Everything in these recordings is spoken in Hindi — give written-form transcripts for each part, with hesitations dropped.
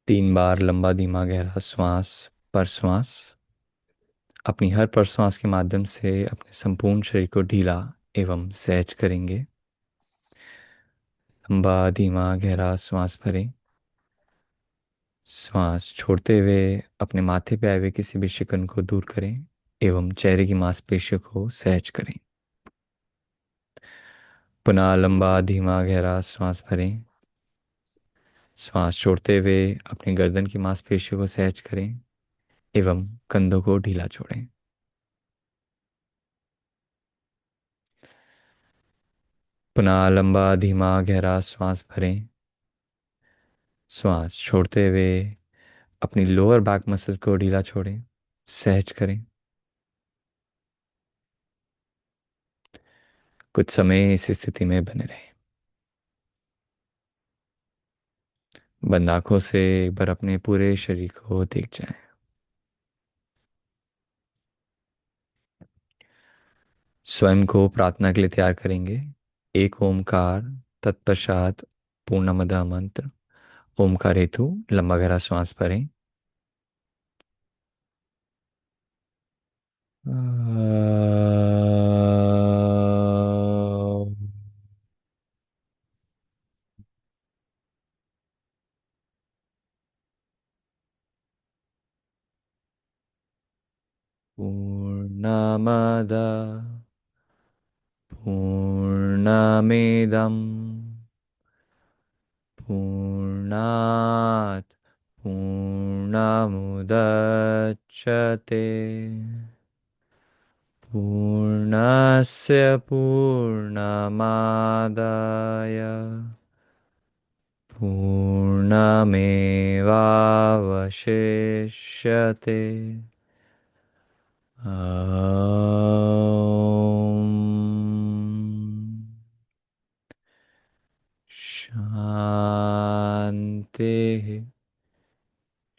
3 बार लंबा धीमा गहरा श्वास पर श्वास। अपनी हर प्रश्वास के माध्यम से अपने संपूर्ण शरीर को ढीला एवं सहज करेंगे। लंबा धीमा गहरा श्वास भरें। श्वास छोड़ते हुए अपने माथे पे आए हुए किसी भी शिकन को दूर करें एवं चेहरे की मांसपेशियों को सहज करें। पुनः लंबा धीमा गहरा श्वास भरें। श्वास छोड़ते हुए अपनी गर्दन की मांसपेशियों को सहज करें एवं कंधों को ढीला छोड़ें। पुनः लंबा धीमा गहरा श्वास भरें। श्वास छोड़ते हुए अपनी लोअर बैक मसल को ढीला छोड़ें, सहज करें। कुछ समय इस स्थिति में बने रहें। बंद आंखों से एक बार अपने पूरे शरीर को देख जाएं। स्वयं को प्रार्थना के लिए तैयार करेंगे। एक ओमकार, तत्पश्चात पूर्णमदा मंत्र। ओमकार हेतु लंबा गहरा श्वास भरें। पूर्णमदा पूर्णमिदं पूर्णात् पूर्णमुदच्यते पूर्णस्य पूर्णमादाय पूर्णमेवावशिष्यते। शान्तिः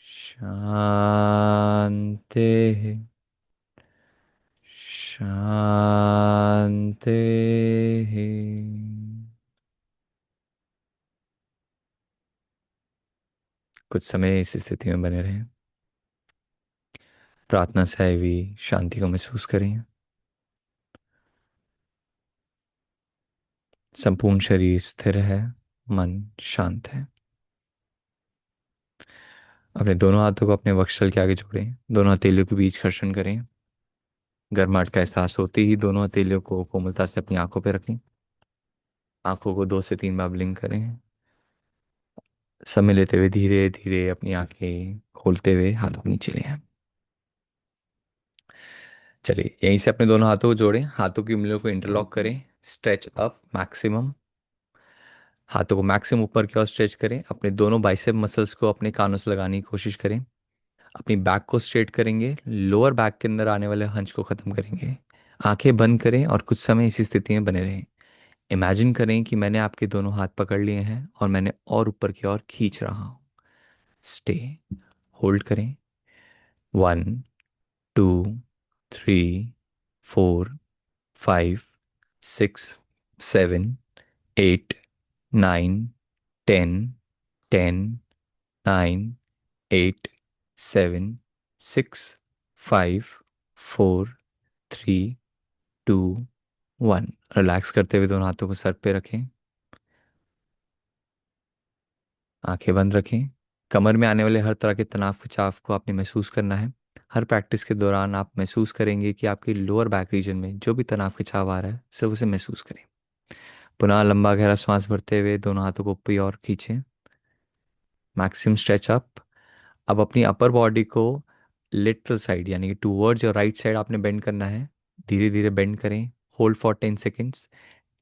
शान्तिः शान्तिः। कुछ समय इस स्थिति में बने रहें। प्रार्थना से आई हुई शांति को महसूस करें। संपूर्ण शरीर स्थिर है, मन शांत है। अपने दोनों हाथों को अपने वक्षस्थल के आगे जोड़ें। दोनों हथेलियों के बीच घर्षण करें। गर्माहट का एहसास होते ही दोनों हथेलियों को कोमलता से अपनी आंखों पर रखें। आंखों को 2 से 3 बार ब्लिंक करें। समय लेते हुए धीरे धीरे अपनी आंखें खोलते हुए हाथों को नीचे ले आएं। चलिए यहीं से अपने दोनों हाथों को जोड़ें। हाथों की उंगलियों को इंटरलॉक करें। Stretch up maximum. हाथों को मैक्सिमम ऊपर की ओर स्ट्रेच करें। अपने दोनों बाइसेप मसल्स को अपने कानों से लगाने की कोशिश करें। अपनी बैक को स्ट्रेट करेंगे। लोअर बैक के अंदर आने वाले हंच को खत्म करेंगे। आंखें बंद करें और कुछ समय इसी स्थिति में बने रहें। इमेजिन करें कि मैंने आपके दोनों हाथ पकड़ लिए हैं और मैंने और ऊपर की ओर खींच रहा हूं। स्टे। होल्ड करें। 1 2 3 4 5 6 7 8 9 10 10 9 8 7 6 5 4 3 2 1। रिलैक्स करते हुए दोनों हाथों को सर पे रखें। आंखें बंद रखें। कमर में आने वाले हर तरह के तनाव खिंचाव को आपने महसूस करना है। हर प्रैक्टिस के दौरान आप महसूस करेंगे कि आपके लोअर बैक रीजन में जो भी तनाव खिंचाव आ रहा है सिर्फ उसे महसूस करें। पुनः लंबा गहरा सांस भरते हुए दोनों हाथों को ऊपर की ओर खींचें। Maximum stretch up. अब अपनी अपर बॉडी को लिटरल साइड यानी कि टूवर्ड्स योर राइट साइड आपने बेंड करना है। धीरे धीरे बेंड करें। Hold for 10 seconds.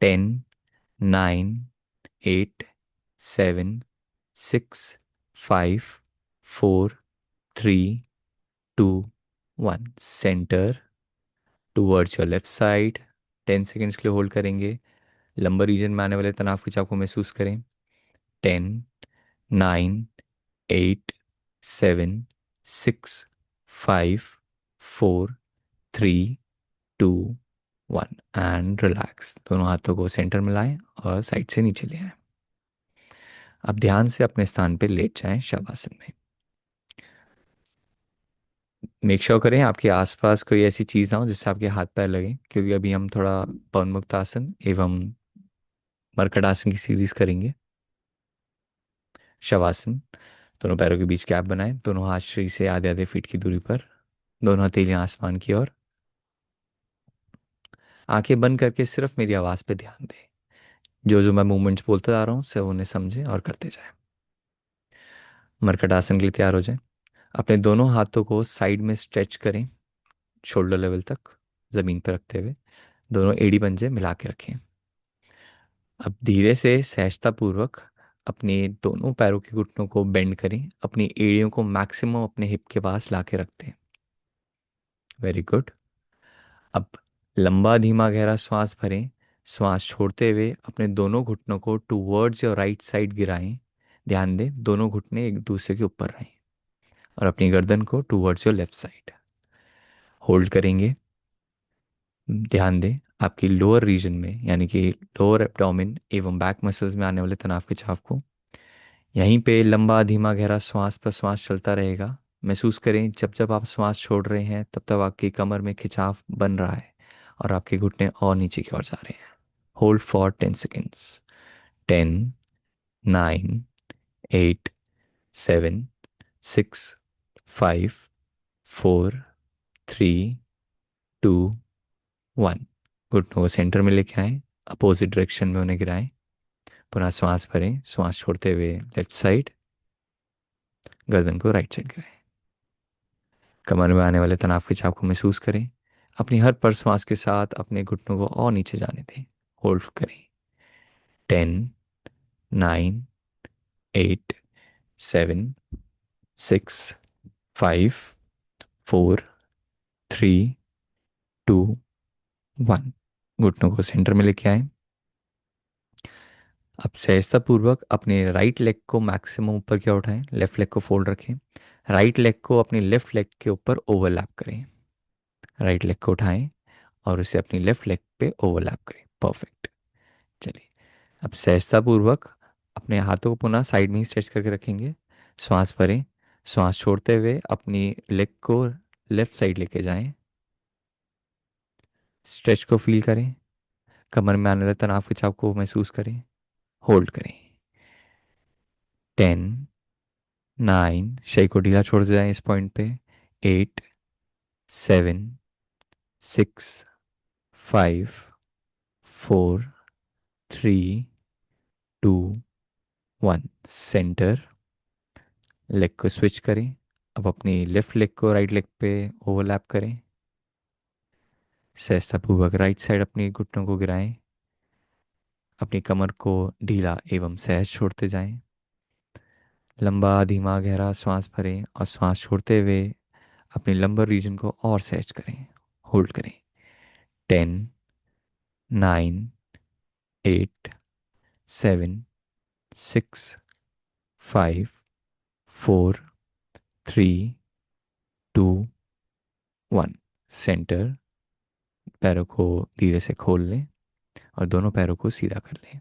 10 9 8 7 6 5 4 3 2 1। Centre towards your left side. 10 seconds के लिए होल्ड करेंगे। लंबर रीजन में आने वाले तनाव खिंचाव को महसूस करें। 10 9 8 7 6 5 4 3 2 1 एंड रिलैक्स। दोनों हाथों को सेंटर में लाएं और साइड से नीचे ले आएं। अब ध्यान से अपने स्थान पे लेट जाएं शवासन में। मेक श्योर करें आपके आसपास कोई ऐसी चीज़ ना हो जिससे आपके हाथ पैर लगे, क्योंकि अभी हम थोड़ा पवनमुक्त आसन एवं मरकट आसन की सीरीज करेंगे। शवासन। दोनों पैरों के बीच गैप बनाएं, दोनों हाथ शरीर से आधे आधे फीट की दूरी पर, दोनों हथेलियां आसमान की ओर। आंखें बंद करके सिर्फ मेरी आवाज़ पे ध्यान दें। जो जो मैं मूवमेंट्स बोलता जा रहा हूँ सब उन्हें समझें और करते जाएं। मरकट आसन के लिए तैयार हो जाएं। अपने दोनों हाथों को साइड में स्ट्रेच करें, शोल्डर लेवल तक ज़मीन पर रखते हुए। दोनों एड़ी पंजे मिला के रखें। अब धीरे से सहजता पूर्वक अपने दोनों पैरों के घुटनों को बेंड करें, अपनी एड़ियों को मैक्सिमम अपने हिप के पास ला के रखते हैं। Very good. अब लंबा धीमा गहरा श्वास भरें। श्वास छोड़ते हुए अपने दोनों घुटनों को टूवर्ड्स योर राइट साइड गिराएं। ध्यान दें दोनों घुटने एक दूसरे के ऊपर रहें, और अपनी गर्दन को towards your left side hold करेंगे। ध्यान दें आपकी लोअर रीजन में, यानी कि लोअर एब्डोमेन एवं बैक मसल्स में आने वाले तनाव खिंचाव को। यहीं पे लंबा धीमा गहरा श्वास प्रश्वास चलता रहेगा। महसूस करें जब जब आप श्वास छोड़ रहे हैं तब तब आपकी कमर में खिंचाव बन रहा है और आपके घुटने और नीचे की ओर जा रहे हैं। Hold for 10 seconds. 10, 9, 8, 7, 6, 5, 4, 3, 2, 1। घुटनों को सेंटर में लेके आए, अपोजिट डायरेक्शन में उन्हें गिराएं। पुनः श्वास भरें, श्वास छोड़ते हुए लेफ्ट साइड, गर्दन को राइट साइड गिराएं। कमर में आने वाले तनाव खिंचाव को महसूस करें। अपनी हर प्रश्वास के साथ अपने घुटनों को और नीचे जाने दें। होल्ड करें। 10, 9, 8, 7, 6, 5, 4, 3, 2, 1। घुटनों को सेंटर में लेके आए। अब सहजता पूर्वक अपने राइट लेग को मैक्सिमम ऊपर की ओर उठाएं, लेफ्ट लेग को फोल्ड रखें। राइट लेग को अपनी लेफ्ट लेग के ऊपर ओवरलैप करें। राइट लेग को उठाएं और उसे अपनी लेफ्ट लेग पे ओवरलैप करें। परफेक्ट। चलिए, अब सहजतापूर्वक अपने हाथों को पुनः साइड में ही स्ट्रेच करके रखेंगे। श्वास भरें। श्वास छोड़ते हुए अपनी लेग को लेफ्ट साइड लेके जाएं। स्ट्रेच को फील करें। कमर में आने वाले तनाव खिंचाव को महसूस करें। होल्ड करें। 10, 9, शरीर को ढीला छोड़ जाएं इस पॉइंट पे। 8, 7, 6, 5, 4, 3, 2, 1। सेंटर। लेग को स्विच करें। अब अपनी लेफ्ट लेग को राइट लेग पे ओवरलैप करें। सहजतापूर्वक राइट साइड अपनी घुटनों को गिराएं। अपनी कमर को ढीला एवं सहज छोड़ते जाएं। लंबा धीमा गहरा श्वास भरें और श्वास छोड़ते हुए अपनी लंबर रीजन को और सहज करें। होल्ड करें। 10, 9, 8, 7, 6, 5, 4, 3, 2, 1। सेंटर। पैरों को धीरे से खोल लें और दोनों पैरों को सीधा कर लें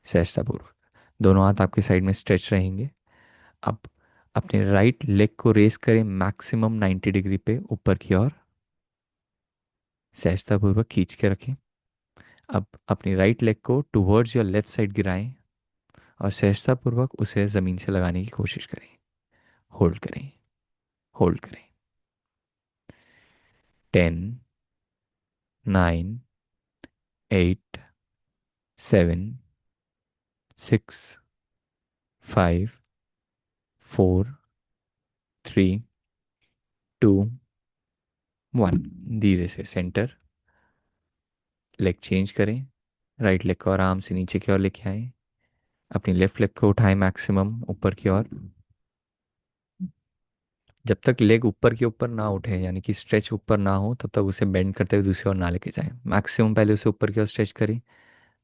सहजतापूर्वक। दोनों हाथ आपके साइड में स्ट्रेच रहेंगे। अब अपने राइट लेग को रेस करें मैक्सिमम 90 डिग्री पे ऊपर की ओर। सहजतापूर्वक खींच के रखें। अब अपनी राइट लेग को टुवर्ड्स योर लेफ्ट साइड गिराएं और सहजतापूर्वक उसे ज़मीन से लगाने की कोशिश करें। होल्ड करें। होल्ड करें। 10, 9, 8, 7, 6, 5, 4, 3, 2, 1। धीरे से सेंटर। लेग चेंज करें। राइट लेग को आराम से नीचे की ओर लेके आए। अपनी लेफ्ट लेग को उठाएं मैक्सिमम ऊपर की ओर। जब तक लेग ऊपर के ऊपर ना उठे, यानी कि स्ट्रेच ऊपर ना हो, तब तक उसे बेंड करते हुए दूसरी ओर ना लेके जाएं। मैक्सिमम पहले उसे ऊपर की ओर स्ट्रेच करें।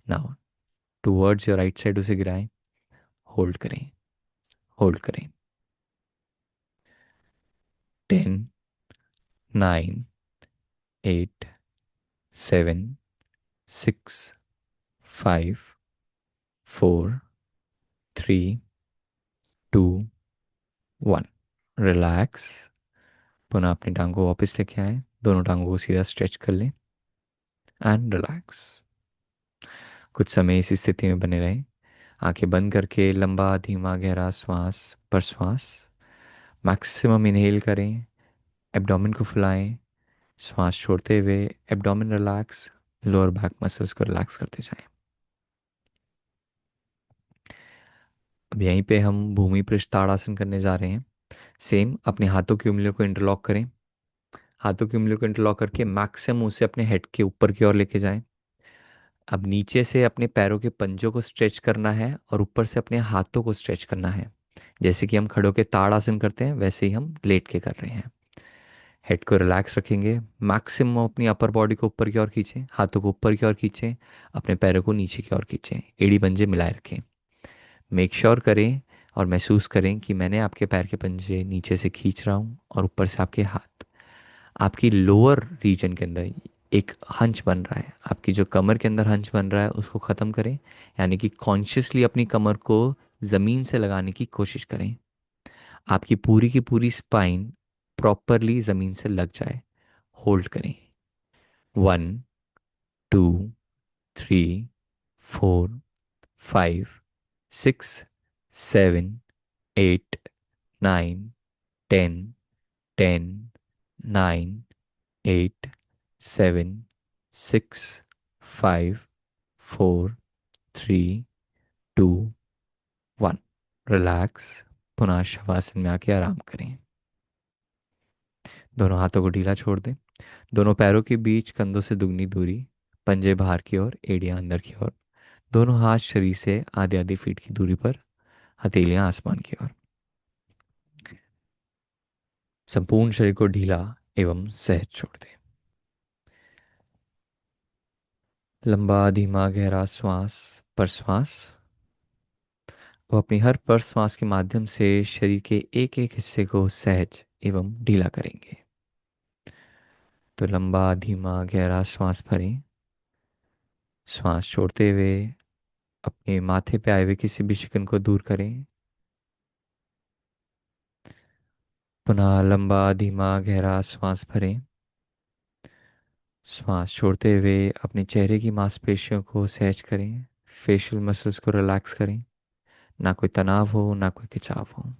Now towards your right side उसे गिराएं। होल्ड करें। होल्ड करें। 10, 9, 8, 7, 6, 5, 4, 3, 2, 1। रिलैक्स। पुनः अपनी टांगों को वापस लेके आए, दोनों टांगों को सीधा स्ट्रेच कर लें एंड रिलैक्स। कुछ समय इस स्थिति में बने रहें, आंखें बंद करके लंबा धीमा गहरा श्वास पर श्वास मैक्सिमम इनहेल करें, एब्डोमेन को फुलाएं, श्वास छोड़ते हुए abdomen relax, lower back muscles को रिलैक्स करते जाएं। अब यहीं पे हम भूमि पृष्ठ ताड़ासन करने जा रहे हैं। सेम अपने हाथों की उंगलियों को इंटरलॉक करें, हाथों की उंगलियों को इंटरलॉक करके मैक्सिमम उसे अपने हेड के ऊपर की ओर लेके जाएं। अब नीचे से अपने पैरों के पंजों को स्ट्रेच करना है और ऊपर से अपने हाथों को स्ट्रेच करना है। जैसे कि हम खड़ों के ताड़ासन करते हैं वैसे ही हम लेट के कर रहे हैं। हेड को रिलैक्स रखेंगे, मैक्सिमम अपनी अपर बॉडी को ऊपर की ओर खींचें, हाथों को ऊपर की ओर खींचें, अपने पैरों को नीचे की ओर खींचें, एड़ी पंजे मिलाए रखें। मेक श्योर करें और महसूस करें कि मैंने आपके पैर के पंजे नीचे से खींच रहा हूँ और ऊपर से आपके हाथ। आपकी लोअर रीजन के अंदर एक हंच बन रहा है, आपकी जो कमर के अंदर हंच बन रहा है उसको ख़त्म करें, यानी कि कॉन्शियसली अपनी कमर को ज़मीन से लगाने की कोशिश करें। आपकी पूरी की पूरी स्पाइन प्रॉपरली ज़मीन से लग जाए। होल्ड करें। 1, 2, 3, 4, 5, 6, 7, 8, 9, 10, 10, 9, 8, 7, 6, 5, 4, 3, 2, 1। रिलैक्स। पुनः शवासन में आके आराम करें। दोनों हाथों को ढीला छोड़ दें, दोनों पैरों के बीच कंधों से दुगनी दूरी, पंजे बाहर की ओर, एड़ियां अंदर की ओर, दोनों हाथ शरीर से आधे आधे फीट की दूरी पर, हथेलियां आसमान की ओर। संपूर्ण शरीर को ढीला एवं सहज छोड़ दें। लंबा धीमा गहरा श्वास पर श्वास। वो अपनी हर प्रश्वास के माध्यम से शरीर के एक एक हिस्से को सहज एवं ढीला करेंगे। तो लंबा धीमा गहरा श्वास भरें, श्वास छोड़ते हुए अपने माथे पे आए हुए किसी भी शिकन को दूर करें। पुनः लंबा धीमा गहरा श्वास भरें, श्वास छोड़ते हुए अपने चेहरे की मांसपेशियों को सहज करें, फेशियल मसल्स को रिलैक्स करें। ना कोई तनाव हो, ना कोई खिंचाव हो।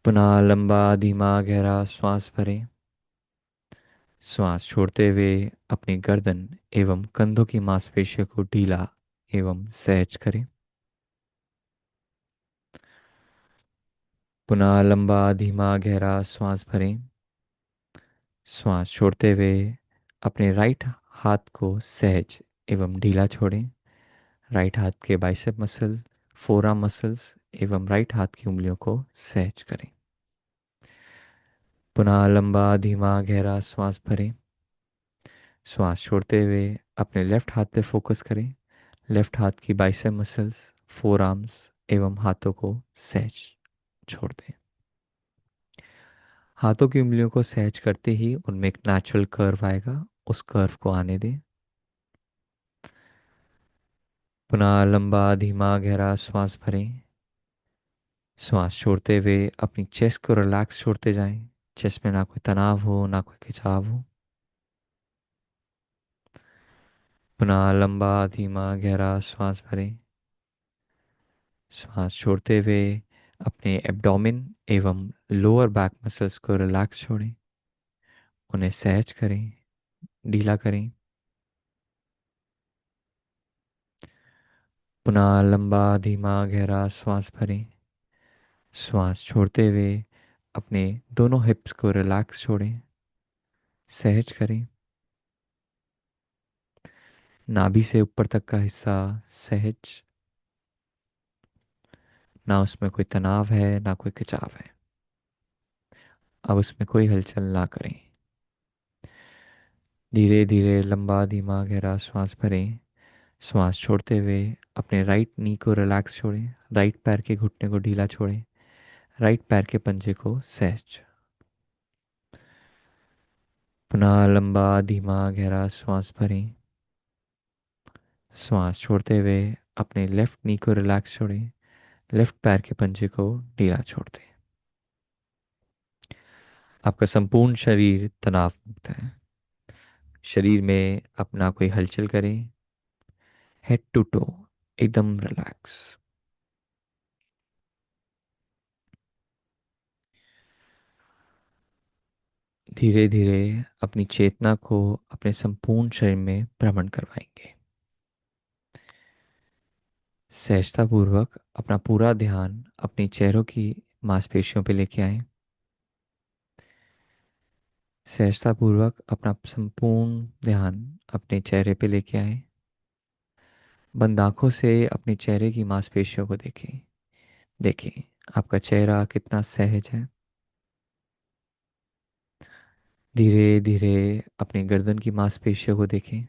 पुनः लंबा धीमा गहरा श्वास भरें, श्वास छोड़ते हुए अपनी गर्दन एवं कंधों की मांसपेशियों को ढीला एवं सहज करें। पुनः लंबा धीमा गहरा श्वास भरें, श्वास छोड़ते हुए अपने राइट हाथ को सहज एवं ढीला छोड़ें। राइट हाथ के बाइसेप मसल, फोरआर्म मसल्स एवं राइट हाथ की उंगलियों को सहज करें। पुनः लंबा धीमा गहरा श्वास भरें, श्वास छोड़ते हुए अपने लेफ्ट हाथ पे फोकस करें। लेफ्ट हाथ की बाइसेप मसल्स, फोर आर्म्स एवं हाथों को सहज छोड़ दें। हाथों की उंगलियों को सहज करते ही उनमें एक नेचुरल कर्व आएगा, उस कर्व को आने दें। पुनः लंबा धीमा गहरा श्वास भरें, श्वास छोड़ते हुए अपनी चेस्ट को रिलैक्स छोड़ते जाएं। चेस्ट में ना कोई तनाव हो, ना कोई खिंचाव हो। पुनः लंबा धीमा गहरा श्वास भरें, श्वास छोड़ते हुए अपने एब्डोमेन एवं लोअर बैक मसल्स को रिलैक्स छोड़ें, उन्हें सहज करें, ढीला करें। पुनः लंबा धीमा गहरा श्वास भरें, श्वास छोड़ते हुए अपने दोनों हिप्स को रिलैक्स छोड़ें, सहज करें। नाभि से ऊपर तक का हिस्सा सहज, ना उसमें कोई तनाव है, ना कोई खिंचाव है। अब उसमें कोई हलचल ना करें। धीरे धीरे लंबा धीमा गहरा श्वास भरें, श्वास छोड़ते हुए अपने राइट नी को रिलैक्स छोड़ें, राइट पैर के घुटने को ढीला छोड़ें, राइट पैर के पंजे को सहज। पुनः लंबा धीमा गहरा श्वास भरें, श्वास छोड़ते हुए अपने लेफ्ट नी को रिलैक्स छोड़ें, लेफ्ट पैर के पंजे को ढीला छोड़ दें। आपका संपूर्ण शरीर तनाव मुक्त है। शरीर में अपना कोई हलचल करें, हेड टू टो एकदम रिलैक्स। धीरे धीरे अपनी चेतना को अपने संपूर्ण शरीर में भ्रमण करवाएंगे। सहजतापूर्वक अपना पूरा ध्यान अपने चेहरों की मांसपेशियों पे लेके आए। सहजतापूर्वक अपना संपूर्ण ध्यान अपने चेहरे पे लेके आए। बंद आंखों से अपने चेहरे की मांसपेशियों को देखें। देखें आपका चेहरा कितना सहज है। धीरे धीरे अपनी गर्दन की मांसपेशियों को देखें,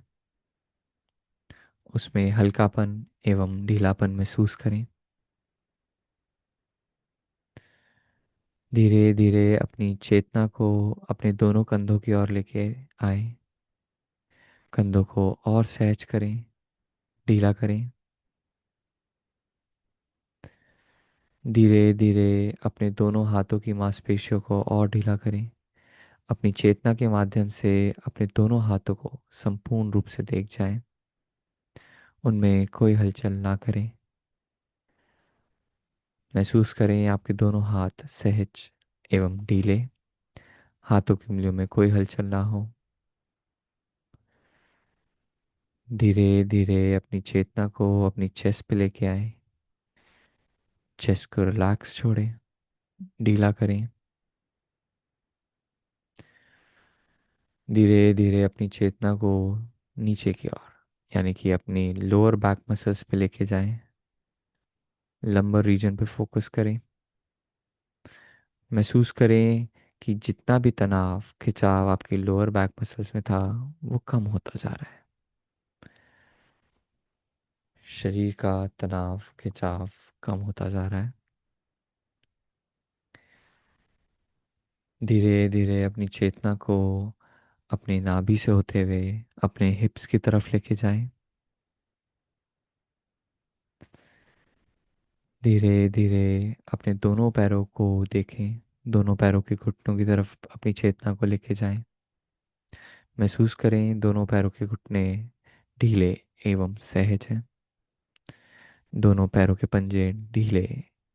उसमें हल्कापन एवं ढीलापन महसूस करें। धीरे धीरे अपनी चेतना को अपने दोनों कंधों की ओर लेके आए। कंधों को और सहज करें, ढीला करें। धीरे धीरे अपने दोनों हाथों की मांसपेशियों को और ढीला करें। अपनी चेतना के माध्यम से अपने दोनों हाथों को संपूर्ण रूप से देख जाएं। उनमें कोई हलचल ना करें। महसूस करें आपके दोनों हाथ सहज एवं ढीले। हाथों की उंगलियों में कोई हलचल ना हो। धीरे धीरे अपनी चेतना को अपनी चेस्ट पे लेके आए। चेस्ट को रिलैक्स छोड़ें, ढीला करें। धीरे धीरे अपनी चेतना को नीचे की ओर, यानी कि अपनी लोअर बैक मसल्स पे लेके जाएं। लंबर रीजन पे फोकस करें। महसूस करें कि जितना भी तनाव खिंचाव आपकी लोअर बैक मसल्स में था, वो कम होता जा रहा है। शरीर का तनाव खिंचाव कम होता जा रहा है। धीरे धीरे अपनी चेतना को अपनी नाभि से होते हुए अपने हिप्स की तरफ लेके जाएं। धीरे धीरे अपने दोनों पैरों को देखें। दोनों पैरों के घुटनों की तरफ अपनी चेतना को लेके जाएं। महसूस करें दोनों पैरों के घुटने ढीले एवं सहज हैं। दोनों पैरों के पंजे ढीले,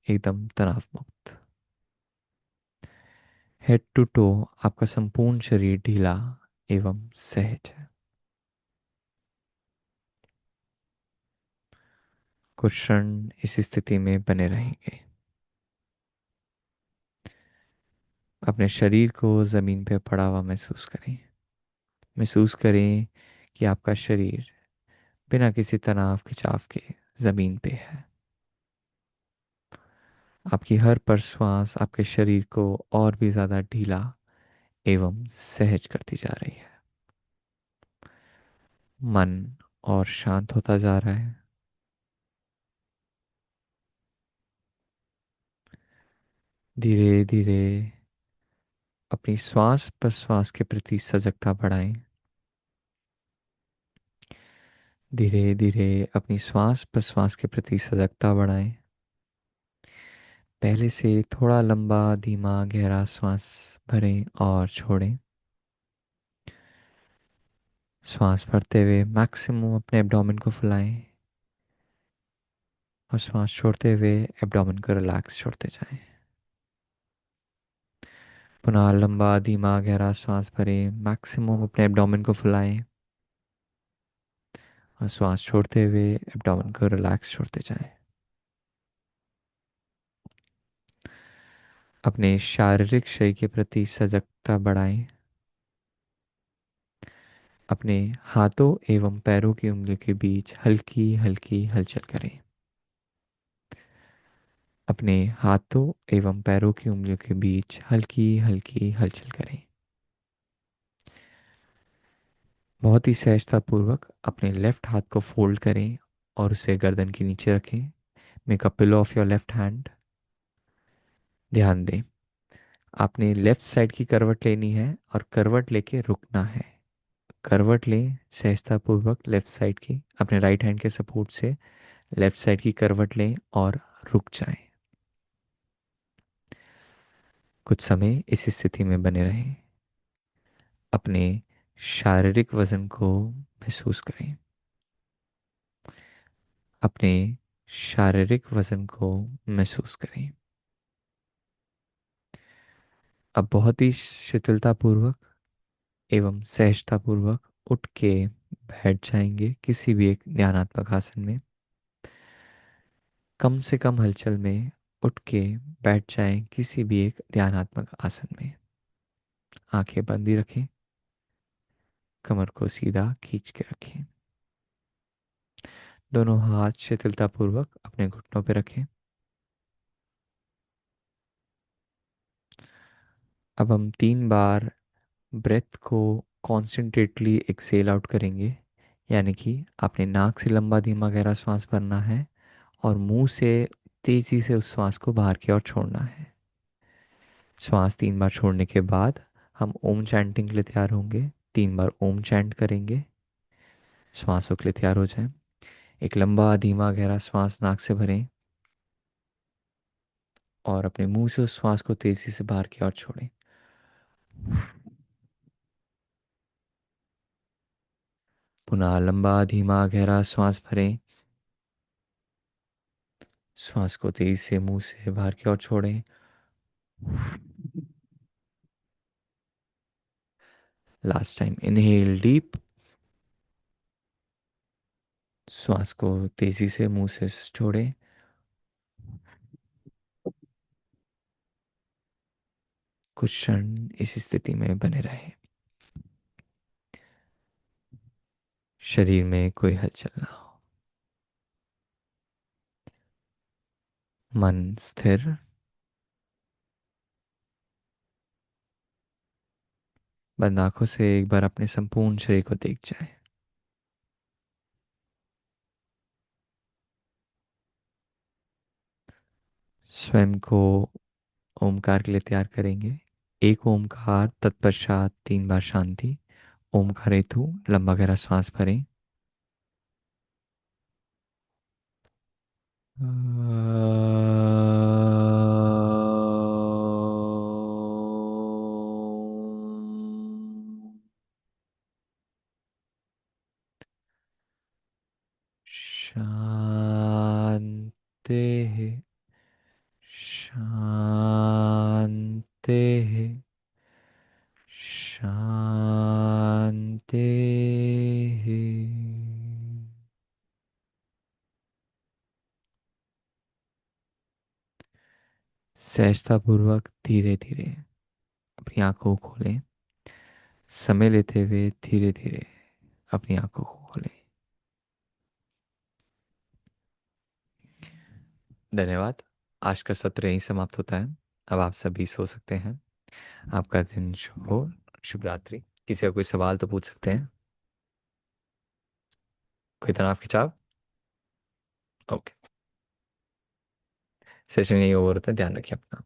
एकदम तनाव मुक्त। हेड टू टो आपका संपूर्ण शरीर ढीला एवं सहज है। कुछ क्षण इस स्थिति में बने रहेंगे। अपने शरीर को जमीन पर पड़ा हुआ महसूस करें। महसूस करें कि आपका शरीर बिना किसी तनाव खिंचाव के जमीन पे है। आपकी हर प्रश्वास आपके शरीर को और भी ज्यादा ढीला एवं सहज करती जा रही है। मन और शांत होता जा रहा है। धीरे धीरे अपनी श्वास प्रश्वास के प्रति सजगता बढ़ाएं। धीरे धीरे अपनी श्वास प्रश्वास के प्रति सजगता बढ़ाएं। पहले से थोड़ा लंबा धीमा गहरा श्वास भरें और छोड़ें। श्वास भरते हुए मैक्सिमम अपने एब्डोमेन को फुलाएं और श्वास छोड़ते हुए एब्डोमेन को रिलैक्स छोड़ते जाएं। पुनः लंबा धीमा गहरा श्वास भरें, मैक्सिमम अपने एब्डोमेन को फुलाएं और श्वास छोड़ते हुए एब्डोमेन को रिलैक्स छोड़ते जाएं। अपने शारीरिक शरीर के प्रति सजगता बढ़ाएं। अपने हाथों एवं पैरों की उंगलियों के बीच हल्की हल्की हलचल करें। अपने हाथों एवं पैरों की उंगलियों के बीच हल्की हल्की हलचल करें। बहुत ही सहजतापूर्वक अपने लेफ्ट हाथ को फोल्ड करें और उसे गर्दन के नीचे रखें। Make a pillow of your left hand. ध्यान दें, आपने लेफ्ट साइड की करवट लेनी है और करवट लेके रुकना है। करवट लें सहजतापूर्वक लेफ्ट साइड की, अपने राइट हैंड के सपोर्ट से लेफ्ट साइड की करवट लें और रुक जाएं। कुछ समय इस स्थिति में बने रहें। अपने शारीरिक वजन को महसूस करें। अपने शारीरिक वजन को महसूस करें। अब बहुत ही शिथिलतापूर्वक एवं सहजतापूर्वक उठ के बैठ जाएंगे किसी भी एक ध्यानात्मक आसन में। कम से कम हलचल में उठ के बैठ जाएं किसी भी एक ध्यानात्मक आसन में। आंखें बंद ही रखें। कमर को सीधा खींच के रखें। दोनों हाथ शिथिलतापूर्वक अपने घुटनों पर रखें। अब हम 3 बार ब्रेथ को कॉन्सेंट्रेटली एक्सेल आउट करेंगे, यानी कि अपने नाक से लंबा धीमा गहरा श्वास भरना है और मुंह से तेजी से उस श्वास को बाहर की ओर छोड़ना है। श्वास 3 बार छोड़ने के बाद हम ओम चैंटिंग के लिए तैयार होंगे। 3 बार ओम चैंट करेंगे। श्वासों के लिए तैयार हो जाएं। एक लंबा धीमा गहरा श्वास नाक से भरें और अपने मुंह से उस श्वास को तेजी से बाहर की ओर छोड़ें। पुनः लंबा धीमा गहरा श्वास भरें। श्वास को तेजी से मुंह से बाहर की ओर छोड़ें। Last time inhale deep. श्वास को तेजी से मुंह से छोड़ें। कुछ क्षण इस स्थिति में बने रहें। शरीर में कोई हलचल ना हो। मन स्थिर। बंद आंखों से एक बार अपने संपूर्ण शरीर को देख जाए। स्वयं को ओमकार के लिए तैयार करेंगे। एक ओमकार तत्पश्चात 3 बार शांति। ओमकार हेतु लंबा गहरा श्वास भरें। शांति। शांति। शांति। सहजतापूर्वक धीरे धीरे अपनी आंखों को खोलें। समय लेते हुए धीरे धीरे अपनी आंखों को खोलें। धन्यवाद। आज का सत्र यहीं समाप्त होता है। अब आप सभी सो सकते हैं। आपका दिन शुभ हो। शुभ रात्रि। किसी का कोई सवाल तो पूछ सकते हैं। कोई तनाव खिंचाव? ओके। सेशन यही ओवर होता है। ध्यान रखिए अपना।